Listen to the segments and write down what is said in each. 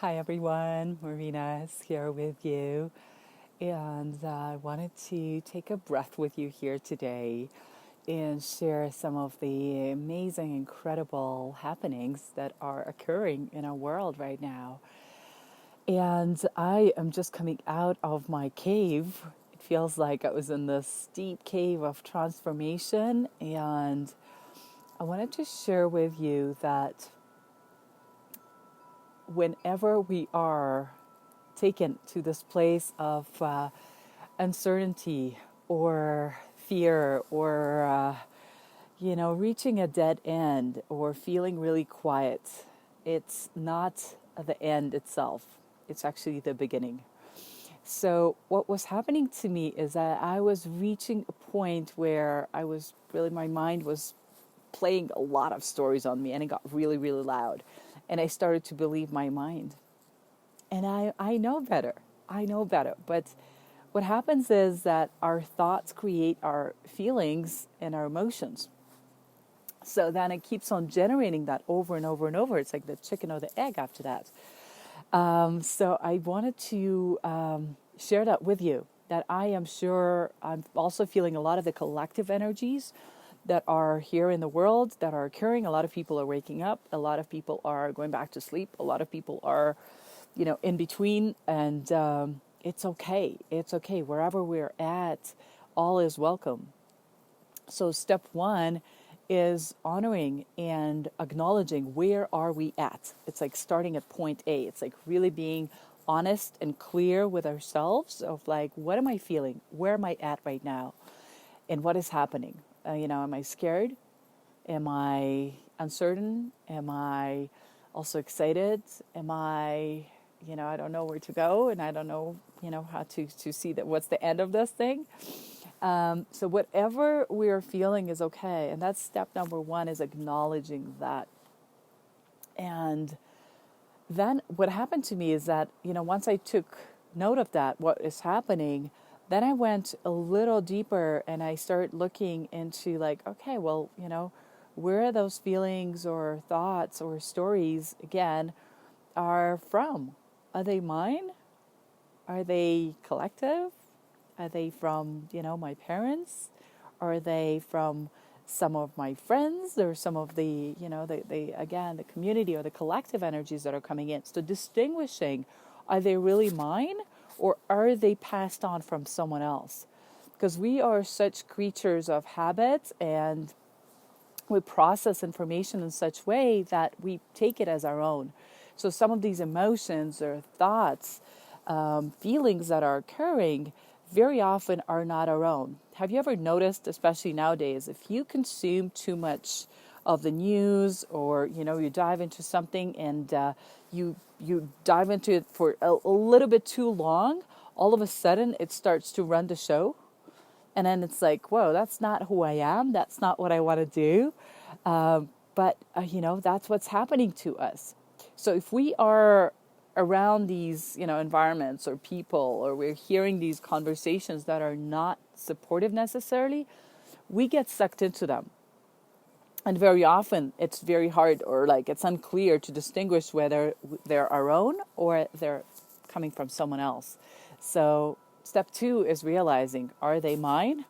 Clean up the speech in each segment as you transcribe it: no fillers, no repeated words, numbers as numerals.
Hi everyone, Marina is here with you, and I wanted to take a breath with you here today and share some of the amazing, incredible happenings that are occurring in our world right now. And I am just coming out of my cave. It feels like I was in this deep cave of transformation, and I wanted to share with you that whenever we are taken to this place of uncertainty or fear or reaching a dead end or feeling really quiet, it's not the end itself, it's actually the beginning. So what was happening to me is that I was reaching a point where I was really, my mind was playing a lot of stories on me, and it got really, really loud, and I started to believe my mind. And I know better. I know better. But what happens is that our thoughts create our feelings and our emotions. So then it keeps on generating that over and over and over. It's like the chicken or the egg after that. So I wanted to share that with you, that I am sure I'm also feeling a lot of the collective energies that are here in the world that are occurring. A lot of people are waking up. A lot of people are going back to sleep. A lot of people are in between, and it's okay. It's okay. Wherever we're at, all is welcome. So step one is honoring and acknowledging where are we at. It's like starting at point A. It's like really being honest and clear with ourselves of like, what am I feeling? Where am I at right now? And what is happening? Am I scared? Am I uncertain? Am I also excited? Am I, I don't know where to go, and I don't know, how to see that what's the end of this thing. So whatever we're feeling is okay. And that's step number one, is acknowledging that. And then what happened to me is that, once I took note of that, what is happening, then I went a little deeper and I started looking into like, okay, well, where are those feelings or thoughts or stories, again, are from? Are they mine? Are they collective? Are they from, my parents? Are they from some of my friends, or some of the, the community or the collective energies that are coming in? So distinguishing, are they really mine, or are they passed on from someone else? Because we are such creatures of habit, and we process information in such way that we take it as our own. So some of these emotions or thoughts, feelings that are occurring very often are not our own. Have you ever noticed, especially nowadays, if you consume too much of the news, or you dive into something and you dive into it for a little bit too long, all of a sudden it starts to run the show, and then it's like, whoa, that's not who I am. That's not what I want to do. But that's what's happening to us. So if we are around these, environments or people, or we're hearing these conversations that are not supportive necessarily, we get sucked into them. And very often it's very hard, or like it's unclear to distinguish whether they're our own or they're coming from someone else. So step two is realizing, are they mine,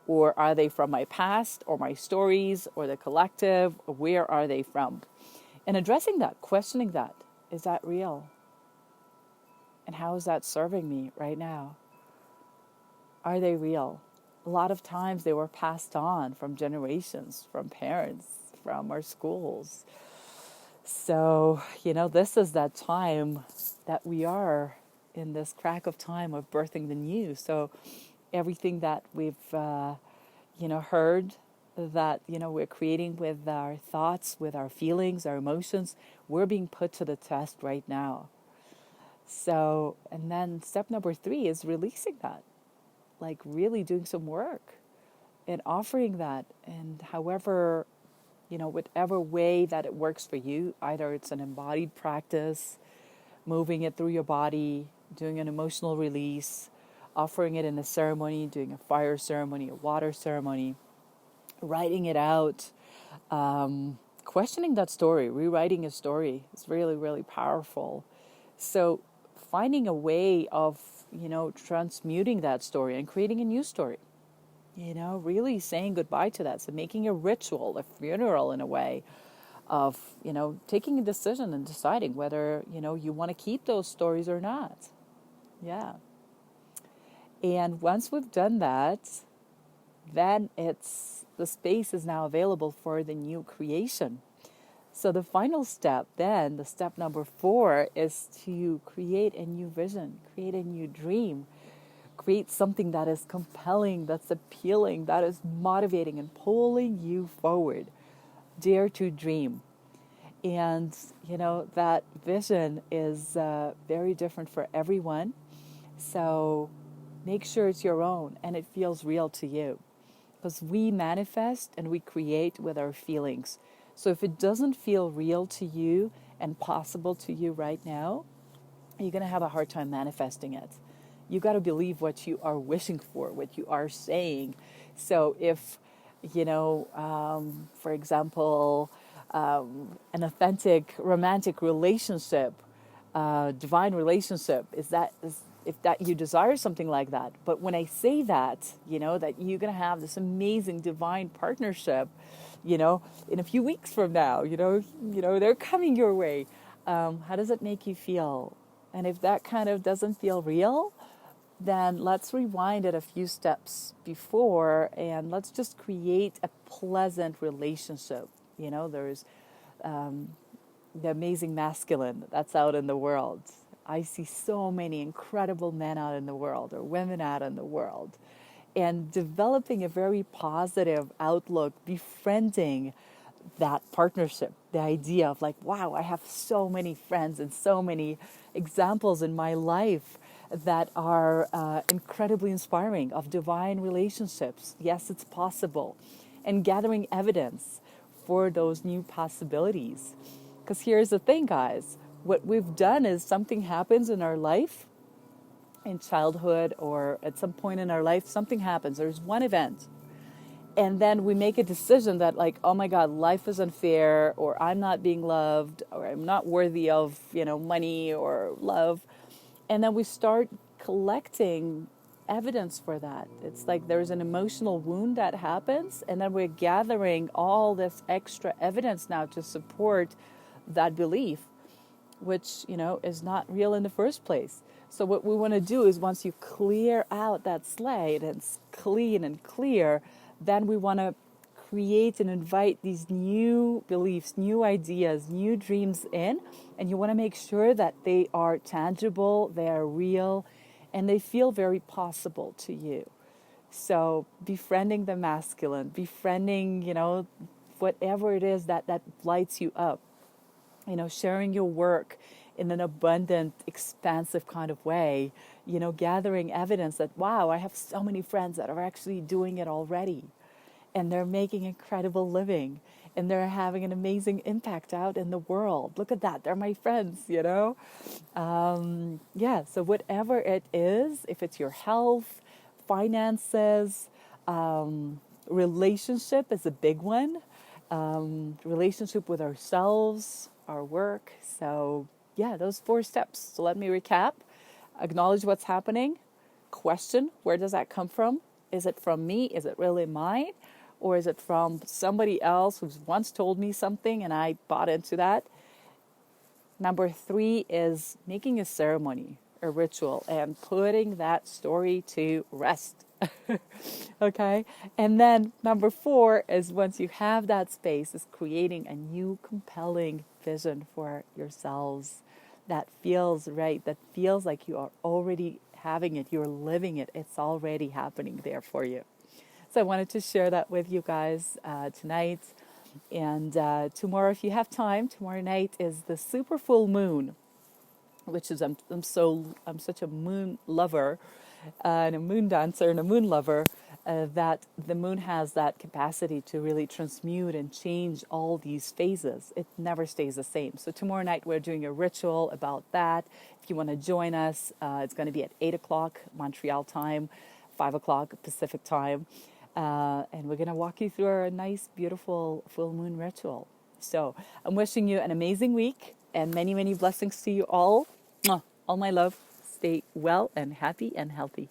or are they from my past or my stories or the collective? Or where are they from? And addressing that, questioning that, is that real? And how is that serving me right now? Are they real? A lot of times they were passed on from generations, from parents, from our schools. So, this is that time that we are in, this crack of time of birthing the new. So everything that we've, heard, that, we're creating with our thoughts, with our feelings, our emotions, we're being put to the test right now. So, and then step number three is releasing that, like really doing some work and offering that. And however, whatever way that it works for you, either it's an embodied practice, moving it through your body, doing an emotional release, offering it in a ceremony, doing a fire ceremony, a water ceremony, writing it out, questioning that story, rewriting a story. It's really, really powerful. So finding a way of, transmuting that story and creating a new story, really saying goodbye to that. So making a ritual, a funeral in a way of, taking a decision and deciding whether, you want to keep those stories or not. Yeah. And once we've done that, then the space is now available for the new creation. So the final step then, the step number 4, is to create a new vision, create a new dream, create something that is compelling, that's appealing, that is motivating and pulling you forward. Dare to dream. And, that vision is very different for everyone. So make sure it's your own and it feels real to you. Because we manifest and we create with our feelings. So if it doesn't feel real to you and possible to you right now, you're going to have a hard time manifesting it. You got to believe what you are wishing for, what you are saying. So if, for example, an authentic romantic relationship, divine relationship, is if that you desire something like that. But when I say that, that you're going to have this amazing divine partnership, in a few weeks from now, they're coming your way. How does it make you feel? And if that kind of doesn't feel real, then let's rewind it a few steps before and let's just create a pleasant relationship. There's the amazing masculine that's out in the world. I see so many incredible men out in the world or women out in the world. And developing a very positive outlook, befriending that partnership, the idea of like, wow, I have so many friends and so many examples in my life that are incredibly inspiring of divine relationships. Yes, it's possible. And gathering evidence for those new possibilities. Because here's the thing, guys. What we've done is something happens in our life, in childhood or at some point in our life, something happens. There's one event. And then we make a decision that like, oh my God, life is unfair, or I'm not being loved, or I'm not worthy of, money or love. And then we start collecting evidence for that. It's like there's an emotional wound that happens, and then we're gathering all this extra evidence now to support that belief, which, is not real in the first place. So what we want to do is once you clear out that slate and it's clean and clear, then we want to create and invite these new beliefs, new ideas, new dreams in, and you want to make sure that they are tangible, they are real, and they feel very possible to you. So befriending the masculine, befriending, whatever it is that lights you up, sharing your work in an abundant, expansive kind of way, gathering evidence that, wow, I have so many friends that are actually doing it already. And they're making incredible living. And they're having an amazing impact out in the world. Look at that. They're my friends, so whatever it is, if it's your health, finances, relationship is a big one. Relationship with ourselves, our work. So, those 4 steps. So let me recap. Acknowledge what's happening. Question, where does that come from? Is it from me? Is it really mine? Or is it from somebody else who's once told me something and I bought into that? Number 3 is making a ceremony, a ritual, and putting that story to rest. Okay? And then number 4 is once you have that space, is creating a new compelling vision for yourselves that feels right, that feels like you are already having it, you're living it, it's already happening there for you. So I wanted to share that with you guys tonight. And tomorrow, if you have time, tomorrow night is the super full moon, which is I'm such a moon lover and a moon dancer and a moon lover that the moon has that capacity to really transmute and change all these phases. It never stays the same. So tomorrow night we're doing a ritual about that. If you want to join us, it's going to be at 8 o'clock Montreal time, 5 o'clock Pacific time. And we're going to walk you through a nice, beautiful full moon ritual. So I'm wishing you an amazing week and many, many blessings to you all. All my love. Stay well and happy and healthy.